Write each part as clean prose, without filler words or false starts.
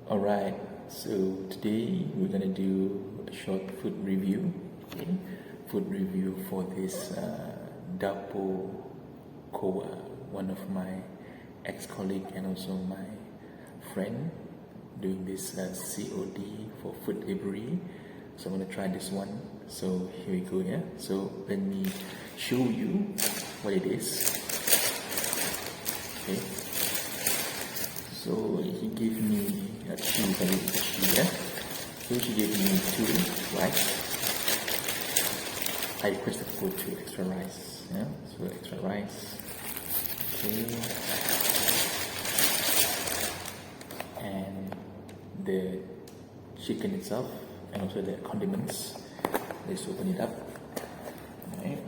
Alright, so today we're gonna do a short food review. Okay, food review for this Dapo Koa, one of my ex-colleague and also my friend doing this COD for food delivery. So I'm gonna try this one. So here we go. Yeah. So let me show you what it is. Okay. So he gave me a cheese, yeah. So she gave me 2 rice. I requested for 2 extra rice, yeah. So extra rice. Okay. And the chicken itself, and also the condiments. Let's open it up. Alright.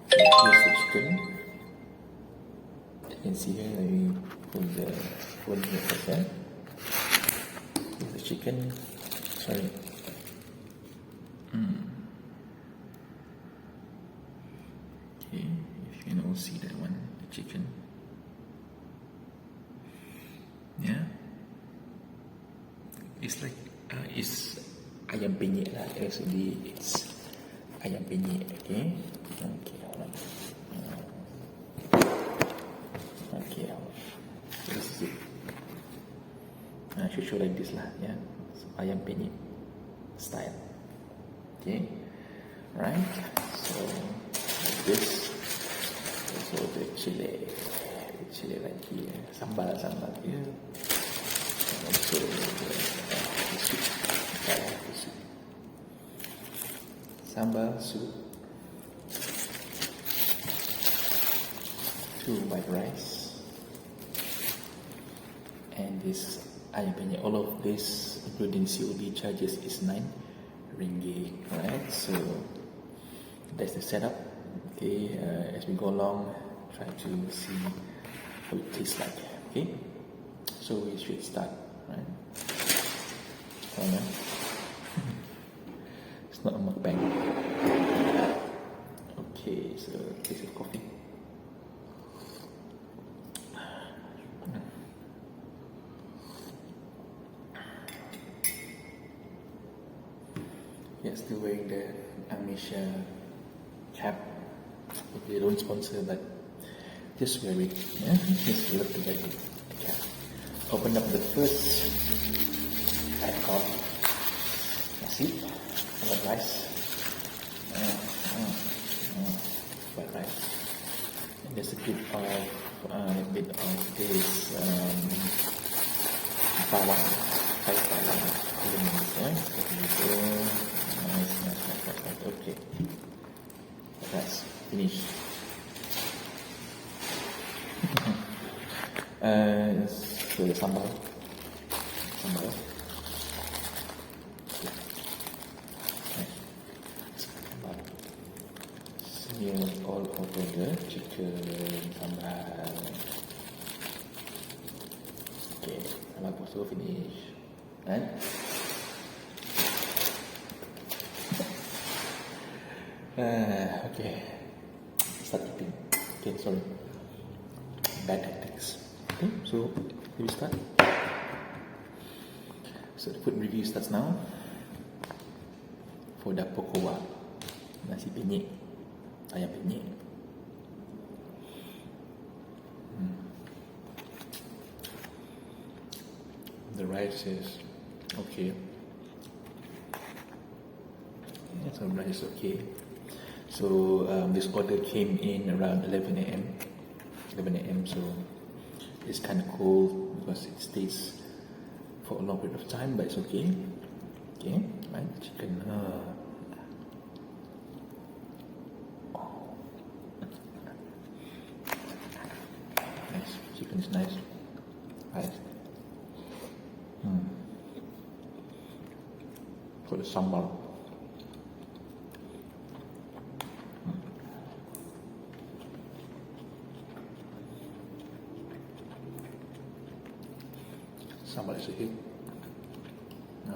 So here's the chicken. You can see here, let me put the phone here for that. Here's the chicken. Sorry. Okay, if you can all see that one, the chicken. Yeah. It's like, it's ayam penyet lah. Actually, it's ayam penyet, okay? Okay, alright. Okay, so this is it. I should show like this lah, yeah. So, ayam penyet style. Okay, right. So like this. So the chili right here, sambal here, and also the soup. Sambal soup. 2 white rice. And this ayam penyet, all of this including COD charges is 9 ringgit, right? So that's the setup. Okay, as we go along, try to see how it tastes like. Okay, so we should start, right? Oh no, it's not a mukbang. Okay, so taste of coffee. Yeah, still wearing the Amisha cap. Okay, don't sponsor, but just wear it. Yeah, just look at the cap. Open up the first pot. Nasi, white rice. White rice. And there's a bit of this bawang, fried bawang elements. Yeah. Nice. Okay. That's finished. So the sambal. Okay. Sambal. Smear all over the chicken sambal. Okay, sambal also finish. And okay, start eating. Okay, sorry, bad tactics. Okay, so here we start. So the food review starts now. For Dapo Koa, nasi penyet, ayam penyet. The rice is okay. Yeah, so rice is okay. So this order came in around 11 a.m. So it's kind of cold because it stays for a long period of time, but it's okay. Okay, right? Chicken. Nice. Chicken is nice. Right. For the sambal. Sambal is a hit. No.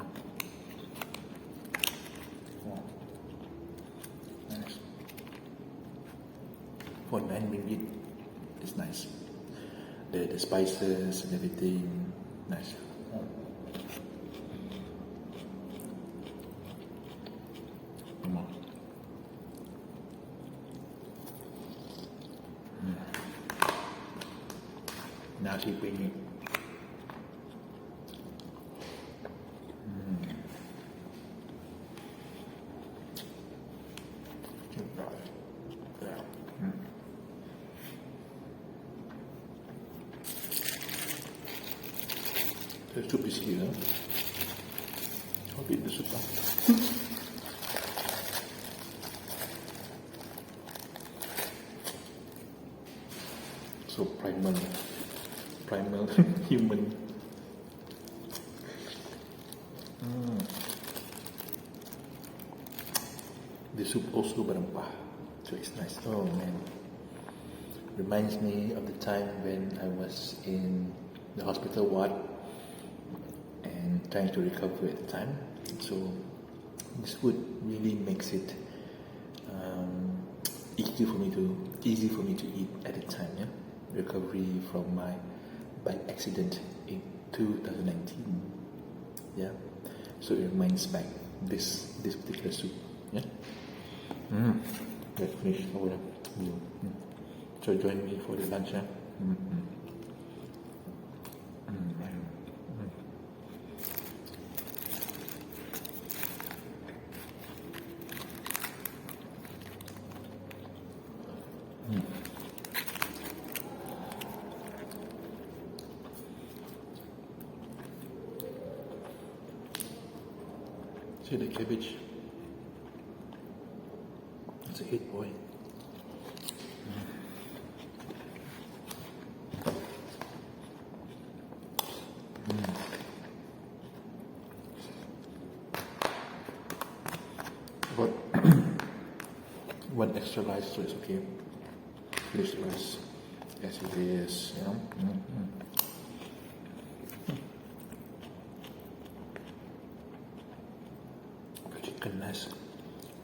Oh. Nice. For 9 ringgit, it's nice. the spices and everything. Nice. Come on. Nasi penyet. The soup is here. I'll eat the soup now. So primal human. The soup also berempah, so it's nice. Oh man, reminds me of the time when I was in the hospital ward and trying to recover at the time. So this food really makes it easy for me to eat at the time. Yeah, recovery from my bike accident in 2019. Yeah, so it reminds back this particular soup. Yeah. Let's finish our meal. So join me for the lunch. See the cabbage. It's a hit, boy. But one extra rice, so it's okay. Finish the rice as it is, you know. The chicken nice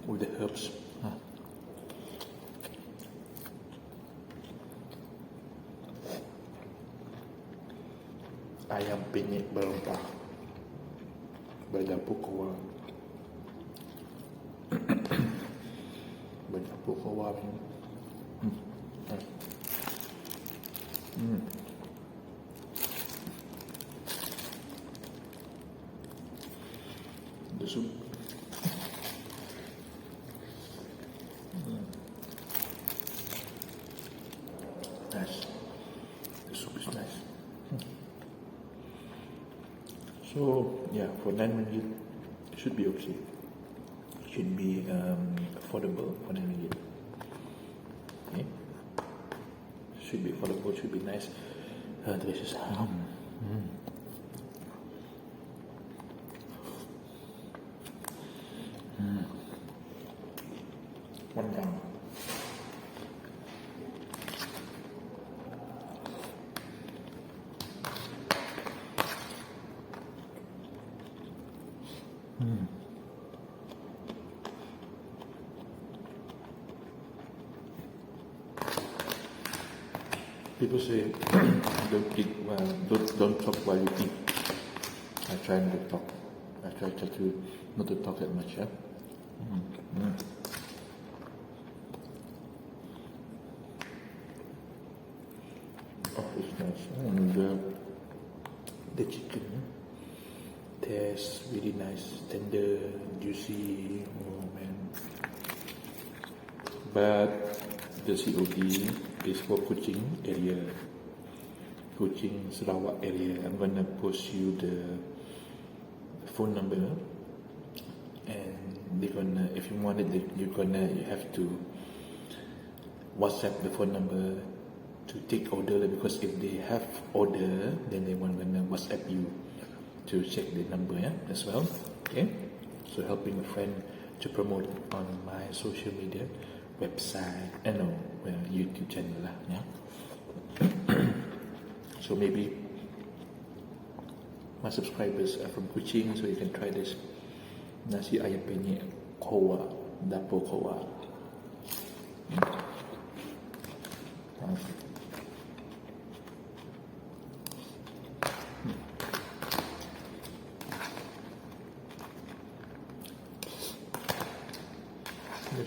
with the herbs. Ayam penyet berempah berdapur kowa. Berdapur kowa. The soup. Nice. The soup is nice. So yeah, for 9 ringgit, it should be okay. It should be affordable for 9 ringgit. Okay, should be affordable. Should be nice, delicious. One down. People say don't eat don't talk while you eat. I try not to talk. I try to not to talk that much. Yeah. Oh, it's nice. And the chicken tastes really nice, tender, juicy. Oh man. But the COD is for Kuching area, Kuching Sarawak area. I'm gonna post you the phone number, and they're gonna, if you want it, you have to WhatsApp the phone number to take order, because if they have order, then they gonna WhatsApp you to check the number, yeah, as well. Okay, so helping a friend to promote on my social media website, YouTube channel lah, yeah. So maybe my subscribers are from Kuching, so you can try this nasi ayam penyet kowa, dapur kowa.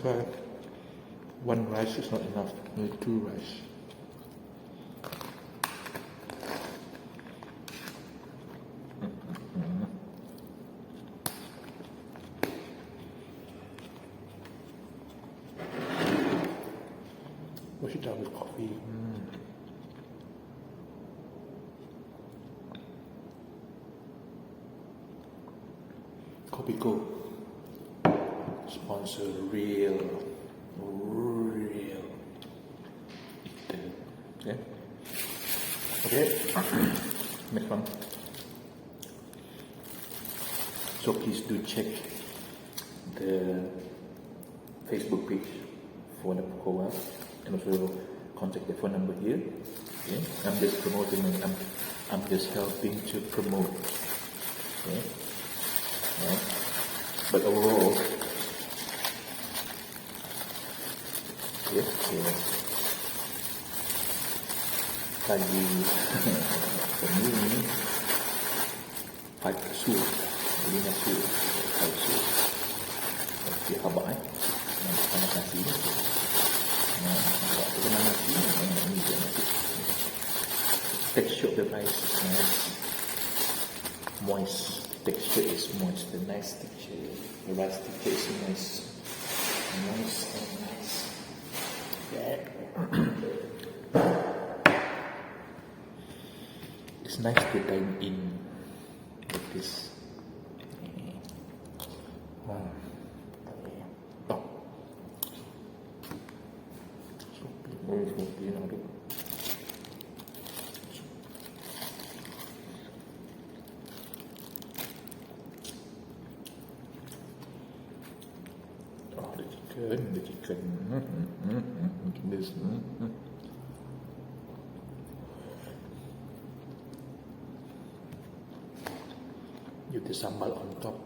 why one rice is not enough. You need 2 rice. Wash it down with coffee. Coffee Go. Sponsor real. Okay. Next one. So please do check the Facebook page for the Kowa and also contact the phone number here. Okay. I'm just promoting and I'm just helping to promote. Okay. Yeah. But overall, tadi for me 5 suit, 5 suit, 5 suit. Okay, habaq sama nasi. Habaq dengan nasi, ini dia nasi. Texture of the rice is nice, moist. Texture is moist. The nice texture, the rice texture is nice, moist and nice. Yeah. It's nice to dine in like this. The chicken. This. With the sambal on top.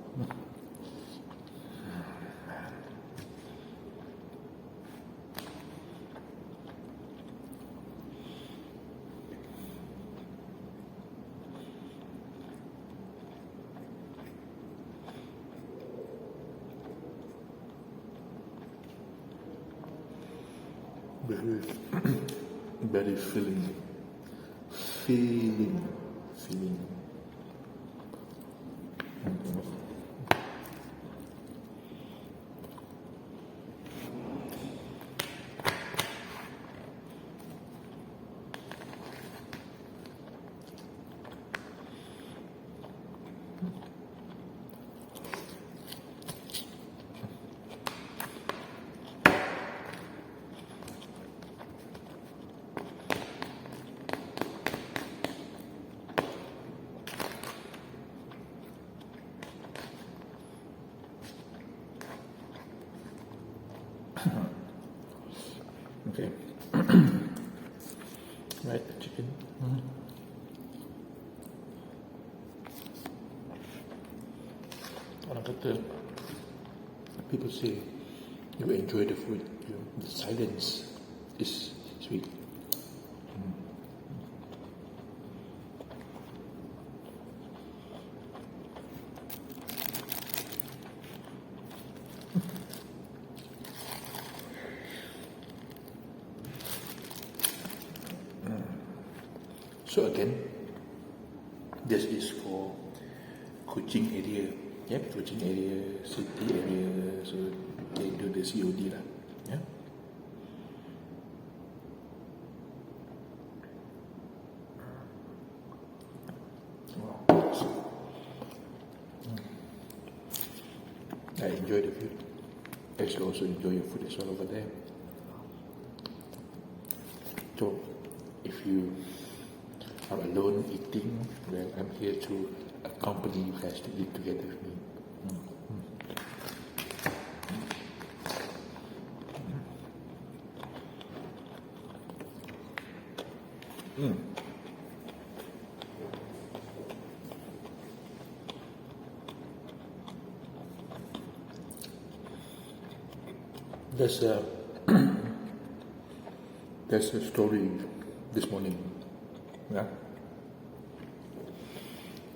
Very filling. Okay. Right, the chicken. Orang kata, people say you enjoy the food, the silence is sweet. So again, this is for Kuching area, Kuching area, city area, so they do the COD lah, yeah. I enjoy the food. I should also enjoy your food as well over there. So, if you are alone eating, well, I'm here to accompany you guys to eat together with me. There's a story this morning, yeah.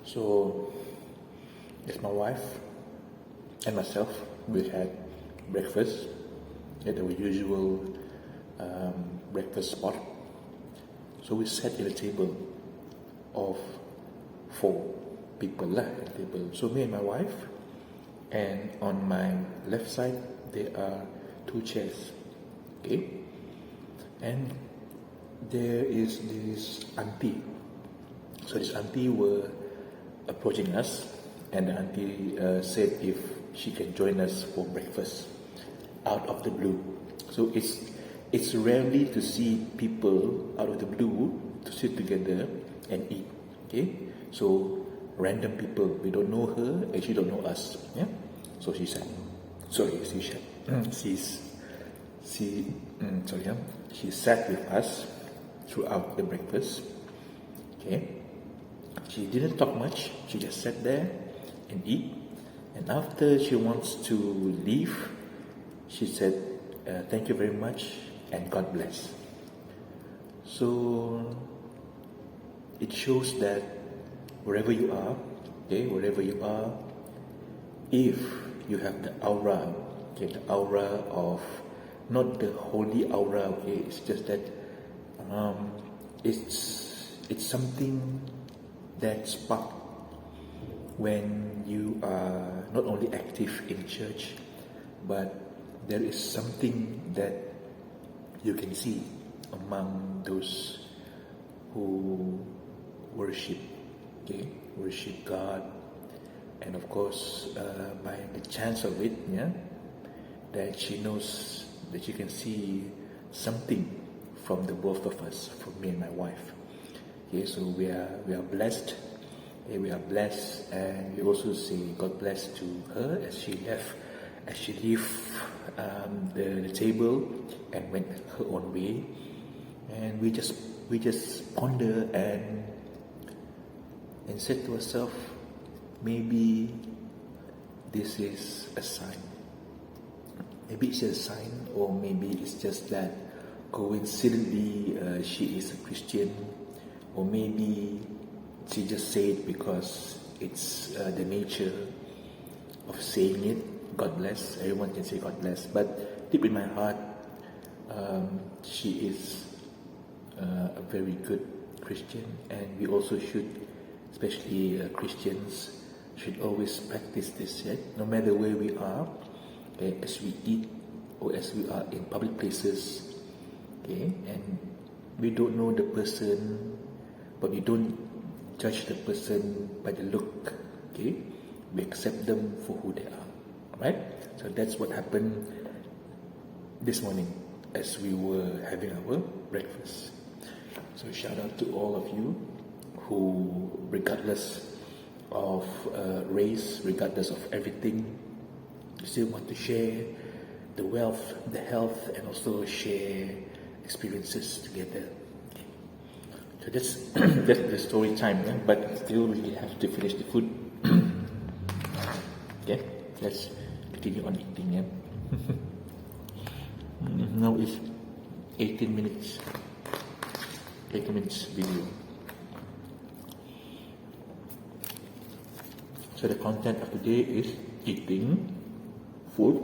So, it's my wife and myself. We had breakfast, at our usual breakfast spot. So we sat at a table of 4 people lah at the table. So me and my wife, and on my left side there are 2 chairs. Okay, and there is this auntie. So this auntie were approaching us, and the auntie said if she can join us for breakfast out of the blue. So it's rarely to see people out of the blue to sit together and eat. Okay, so random people, we don't know her and she don't know us. Yeah, so she said, she sat with us throughout the breakfast. Okay, she didn't talk much. She just sat there and eat. And after she wants to leave, she said, "Thank you very much and God bless." So it shows that wherever you are, if you have the aura, the aura of, not the holy aura, it's just that it's something that spark when you are not only active in church, but there is something that you can see among those who worship God, and of course by the chance of it, that she knows that you can see something from the both of us, from me and my wife. Okay, so we are blessed. We are blessed, and we also say God bless to her as she left the table and went her own way. And we just ponder and said to ourselves, maybe this is a sign. Maybe it's just a sign, or maybe it's just that coincidentally she is a Christian, or maybe she just said it because it's the nature of saying it. God bless. Everyone can say God bless, but deep in my heart, she is a very good Christian, and we also should, especially Christians, should always practice this. No matter where we are, as we eat or as we are in public places, and we don't know the person, but we don't judge the person by the look. We accept them for who they are. Right? So that's what happened this morning as we were having our breakfast. So shout out to all of you who, regardless of race, regardless of everything, you still want to share the wealth, the health, and also share experiences together. So that's the story time, but still we have to finish the food. Okay, let's continue on eating. Now it's 18 minutes video. So the content of today is eating food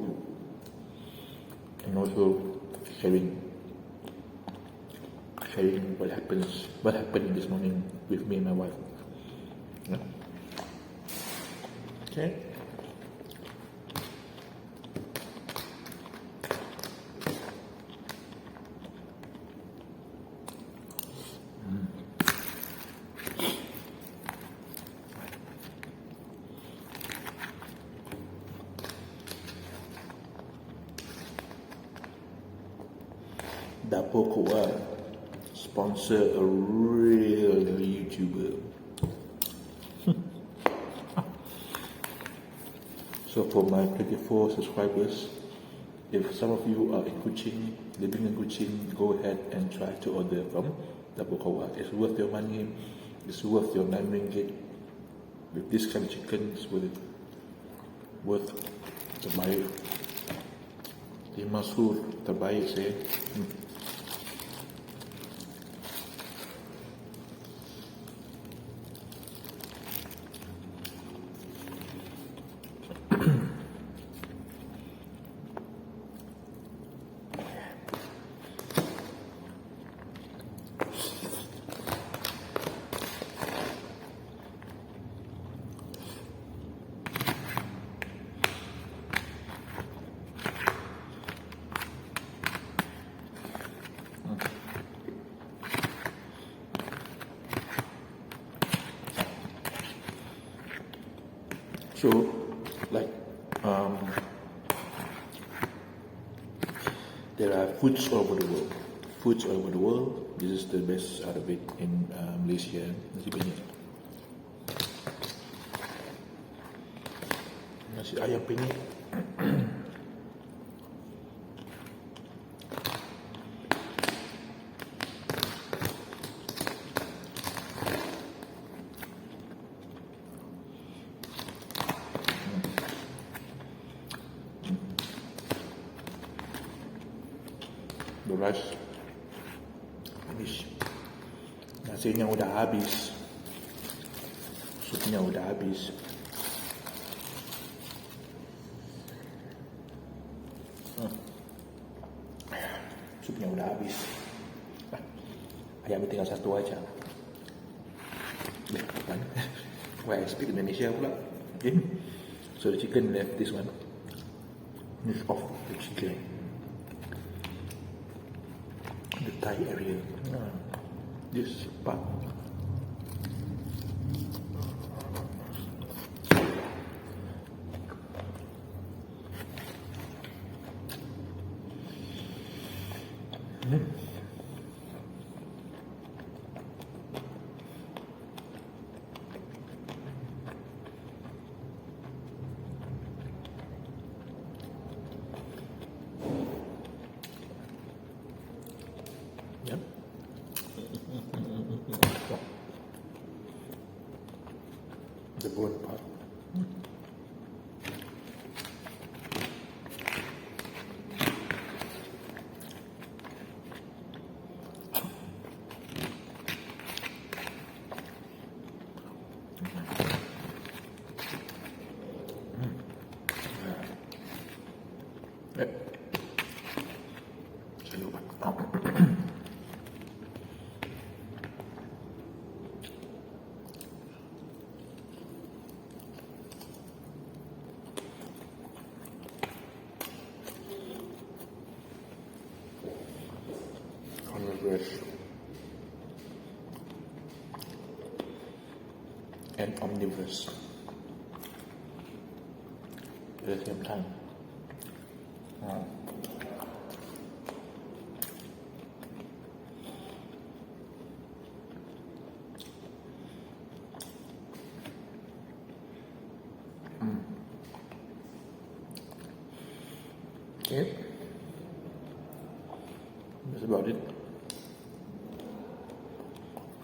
and also sharing what happened this morning with me and my wife. Okay. Dapur Koa sponsor a real YouTuber. So for my 24 subscribers, if some of you are in Kuching, living in Kuching, go ahead and try to order from Dapur Koa. It's worth your money. It's worth your 9 ringgit. With this kind of chicken, it's worth terbaik. Masur terbaik saya. So, like, there are foods all over the world. Foods all over the world. This is the best out of it in Malaysia. Nasi penyet. Nasi ayam penyet. The rice habis, nasinya udah habis, supnya udah habis. Supnya udah habis. Ayam tinggal satu aja. Why I speak Indonesia pula. Okay. So the chicken left this one. This off the chicken. The thigh area. This part. Yep. The bone part. Yep. Saya lupa. And omnivorous at the same time. Okay, that's about it.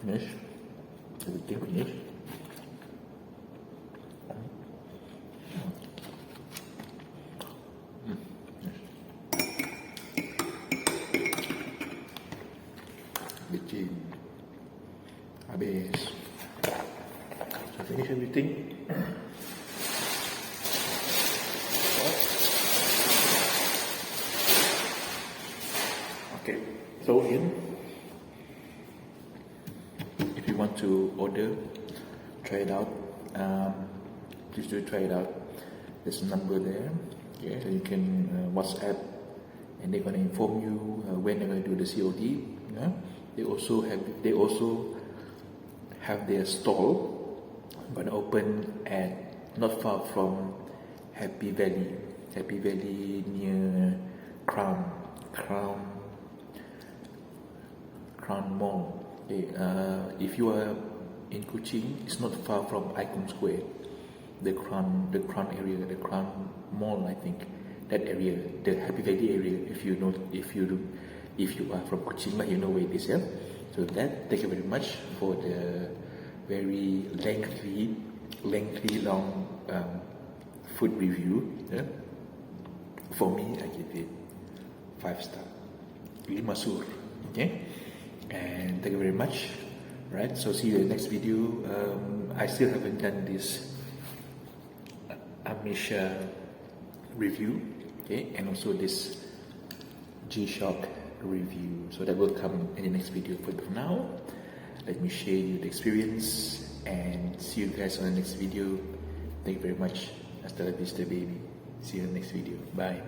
Finish. Everything finished. Bikin habis. So finish everything. Okay, so if you want to order, try it out. Please do try it out. There's a number there. Okay, so you can WhatsApp, and they're gonna inform you when they're gonna do the COD. Yeah? They also have their stall gonna open at not far from Happy Valley near Crown Mall. Okay, if you are in Kuching, it's not far from Icon Square, the Crown area, the Crown Mall, I think. That area, the Happy Valley area. If you are from Kuching, you know where it is. Yeah. So thank you very much for the very long food review. Yeah. For me, I give it 5 stars. 5 sur. Okay. And thank you very much. Right. So see you in the next video. I still haven't done this Amisha review. Okay, and also this G-Shock review, so that will come in the next video. For now, let me share you the experience and see you guys on the next video. Thank you very much. Hasta la vista, baby. See you in the next video. Bye.